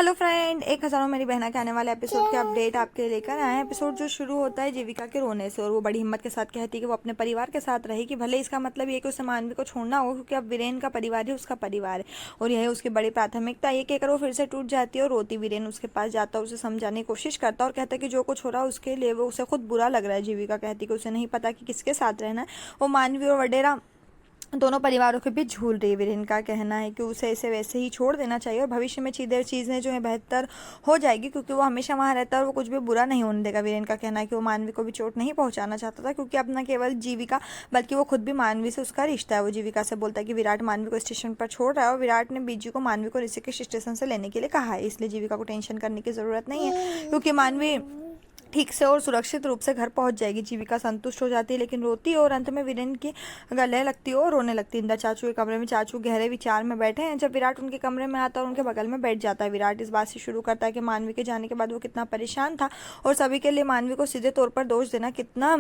Hello friend, एक हज़ारों मेरी बहना के आने वाले एपिसोड के अपडेट आपके लिए लेकर आए हैं। एपिसोड जो शुरू होता है जीविका के रोने से, और वो बड़ी हिम्मत के साथ कहती है कि वो अपने परिवार के साथ रहेगी। भले इसका मतलब ये कि उसे मानवी को छोड़ना होगा, क्योंकि अब वीरेन का परिवार ही उसका परिवार है और यह उसकी बड़ी प्राथमिकता। ये कहकर वो फिर से टूट जाती है और रोती वीरेन उसके पास जाता है, उसे समझाने की कोशिश करता है और कहता है कि जो कुछ हो रहा है उसके लिए वो उसे खुद बुरा लग रहा है। जीविका कहती है कि उसे नहीं पता कि किसके साथ रहना है। वो मानवी और वडेरा दोनों परिवारों के बीच झूल रही है। वीरेन का कहना है कि उसे इसे वैसे ही छोड़ देना चाहिए और भविष्य में चीज़ें जो है बेहतर हो जाएगी, क्योंकि वो हमेशा वहाँ रहता है और वो कुछ भी बुरा नहीं होने देगा। वीरेन का कहना है कि वो मानवी को भी चोट नहीं पहुंचाना चाहता था, क्योंकि अब न केवल जीविका बल्कि वो खुद भी मानवी से उसका रिश्ता है। वो जीविका से बोलता है कि विराट मानवी को स्टेशन पर छोड़ रहा है और विराट ने बीजी को मानवी को ऋषिकेश स्टेशन से लेने के लिए कहा है, इसलिए जीविका को टेंशन करने की ज़रूरत नहीं है, क्योंकि मानवी ठीक से और सुरक्षित रूप से घर पहुंच जाएगी। जीविका संतुष्ट हो जाती है, लेकिन रोती है और अंत में वीरेन की गले लगती है और रोने लगती है। इंदर चाचू के कमरे में चाचू गहरे विचार में बैठे हैं जब विराट उनके कमरे में आता है और उनके बगल में बैठ जाता है। विराट इस बात से शुरू करता है कि मानवी के जाने के बाद वो कितना परेशान था और सभी के लिए मानवी को सीधे तौर पर दोष देना कितना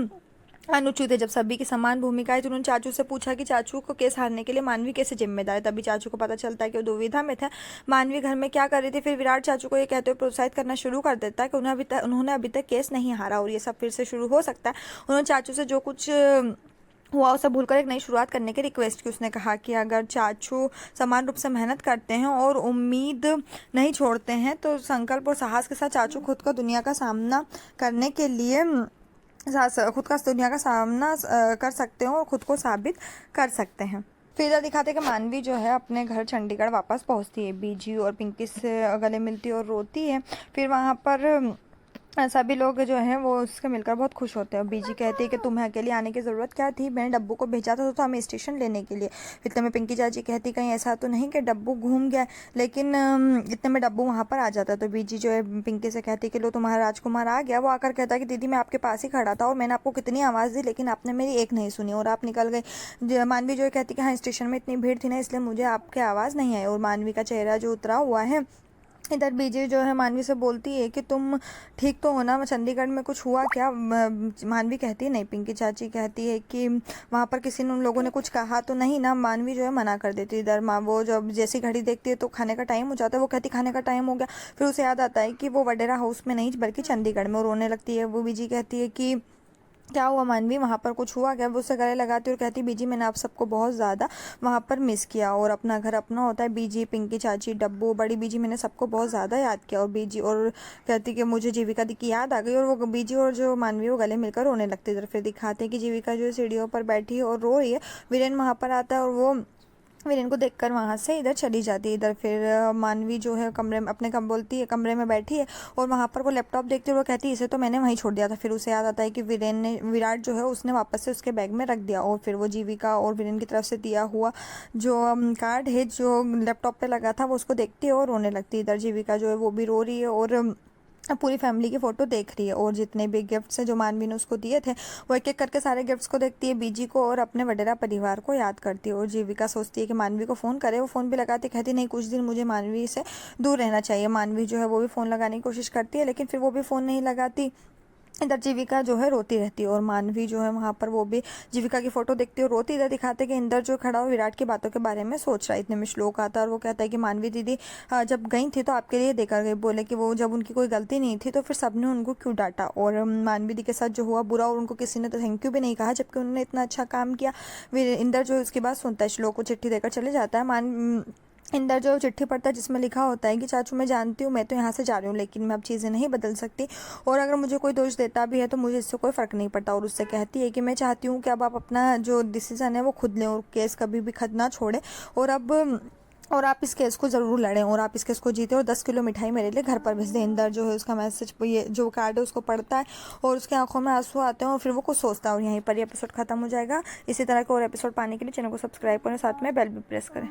अनुचित है। जब सभी की समान भूमिका है तो उन्होंने चाचू से पूछा कि चाचू को केस हारने के लिए मानवी कैसे जिम्मेदार है। तभी चाचू को पता चलता है कि वो दुविधा में थे, मानवी घर में क्या कर रही थी। फिर विराट चाचू को ये कहते हुए प्रोत्साहित करना शुरू कर देता है कि उन्होंने अभी तक केस नहीं हारा और ये सब फिर से शुरू हो सकता है। उन्होंने चाचू से जो कुछ हुआ उसे भूलकर एक नई शुरुआत करने की रिक्वेस्ट की। उसने कहा कि अगर चाचू समान रूप से मेहनत करते हैं और उम्मीद नहीं छोड़ते हैं तो संकल्प और साहस के साथ चाचू खुद का दुनिया का सामना करने के लिए खुद का दुनिया का सामना कर सकते हैं और खुद को साबित कर सकते हैं। फिर इधर दिखाते हैं कि मानवी जो है अपने घर चंडीगढ़ वापस पहुंचती है। बीजी और पिंकी से गले मिलती है और रोती है। फिर वहां पर सभी लोग जो हैं वो उसके मिलकर बहुत खुश होते हैं। बीजी कहती है कि तुम्हें अकेले आने की ज़रूरत क्या थी, मैंने डब्बू को भेजा था तो हमें स्टेशन लेने के लिए। इतने में पिंकी चाची कहती कहीं ऐसा तो नहीं कि डब्बू घूम गया, लेकिन इतने में डब्बू वहाँ पर आ जाता है। तो बीजी जो है पिंकी से कहती कि लो तुम्हारा राजकुमार आ गया। वो आकर कहता है कि दीदी मैं आपके पास ही खड़ा था और मैंने आपको कितनी आवाज़ दी, लेकिन आपने मेरी एक नहीं सुनी और आप निकल गए। मानवी जो है कहती कि हाँ स्टेशन में इतनी भीड़ थी ना, इसलिए मुझे आपकी आवाज़ नहीं आई। और मानवी का चेहरा जो उतरा हुआ है। इधर बीजी जो है मानवी से बोलती है कि तुम ठीक तो हो ना, चंडीगढ़ में कुछ हुआ क्या। मानवी कहती है नहीं। पिंकी चाची कहती है कि वहाँ पर किसी ने उन लोगों ने कुछ कहा तो नहीं ना। मानवी जो है मना कर देती है। इधर माँ वो जब जैसी घड़ी देखती है तो खाने का टाइम हो जाता है। वो कहती खाने का टाइम हो गया। फिर उसे याद आता है कि वो वडेरा हाउस में नहीं बल्कि चंडीगढ़ में, वो रोने लगती है। वो बीजी कहती है कि क्या हुआ मानवी, वहाँ पर कुछ हुआ क्या। वो उससे गले लगाती और कहती बीजी मैंने आप सबको बहुत ज़्यादा वहाँ पर मिस किया और अपना घर अपना होता है। बीजी, पिंकी चाची, डब्बू, बड़ी बीजी, मैंने सबको बहुत ज़्यादा याद किया। और बीजी और कहती कि मुझे जीविका दी की याद आ गई और वो बीजी और जो मानवी वो गले मिलकर रोने लगती। इधर फिर दिखाते हैं कि जीविका जो है सीढ़ियों पर बैठी है और रो रही है। वीरेन वहाँ पर आता है और वो वीरेन को देखकर वहाँ से इधर चली जाती है। इधर फिर मानवी जो है कमरे में अपने बोलती है कमरे में बैठी है और वहाँ पर वो लैपटॉप देखती है। वो कहती है इसे तो मैंने वहीं छोड़ दिया था। फिर उसे याद आता है कि विराट जो है उसने वापस से उसके बैग में रख दिया। और फिर वो जीविका और वीरेन की तरफ से दिया हुआ जो कार्ड है जो लैपटॉप पे लगा था वो उसको देखती है और रोने लगती है। इधर जीविका जो है वो भी रो रही है और पूरी फैमिली की फ़ोटो देख रही है और जितने भी गिफ्ट्स हैं जो मानवी ने उसको दिए थे वो एक एक करके सारे गिफ्ट्स को देखती है, बीजी को और अपने वडेरा परिवार को याद करती है। और जीविका सोचती है कि मानवी को फ़ोन करे। वो फ़ोन भी लगाती, कहती नहीं कुछ दिन मुझे मानवी से दूर रहना चाहिए। मानवी जो है वो भी फ़ोन लगाने की कोशिश करती है, लेकिन फिर वो भी फ़ोन नहीं लगाती। इधर जीविका जो है रोती रहती है और मानवी जो है वहाँ पर वो भी जीविका की फोटो देखती है और रोती। इधर दिखाते कि इंदर जो खड़ा हो विराट की बातों के बारे में सोच रहा है। इतने में श्लोक आता है और वो कहता है कि मानवी दीदी जब गई थी तो आपके लिए देकर गई, बोले कि वो जब उनकी कोई गलती नहीं थी तो फिर सबने उनको क्यों डांटा। और मानवी दी के साथ जो हुआ बुरा और उनको किसी ने तो थैंक यू भी नहीं कहा, जबकि उन्होंने इतना अच्छा काम किया। इंदर जो उसकी बात सुनता है, श्लोक को चिट्ठी देकर चले जाता है। इंदर जो चिट्ठी पढ़ता है जिसमें लिखा होता है कि चाचू मैं जानती हूँ मैं तो यहाँ से जा रही हूँ, लेकिन मैं अब चीज़ें नहीं बदल सकती और अगर मुझे कोई दोष देता भी है तो मुझे इससे कोई फ़र्क नहीं पड़ता। और उससे कहती है कि मैं चाहती हूँ कि अब आप अपना जो डिसीज़न है वो खुद लें और केस कभी भी खत ना छोड़ें और आप इस केस को ज़रूर लड़ें और आप इस केस को जीते और 10 किलो मिठाई मेरे लिए घर पर भेज दें। इंदर जो है उसका मैसेज ये जो कार्ड है उसको पढ़ता है और उसकी आंखों में आंसू आते हैं और फिर वो कुछ सोचता है। और यहीं पर ये एपिसोड खत्म हो जाएगा। इसी तरह के और एपिसोड पाने के लिए चैनल को सब्सक्राइब करें, साथ में बेल भी प्रेस करें।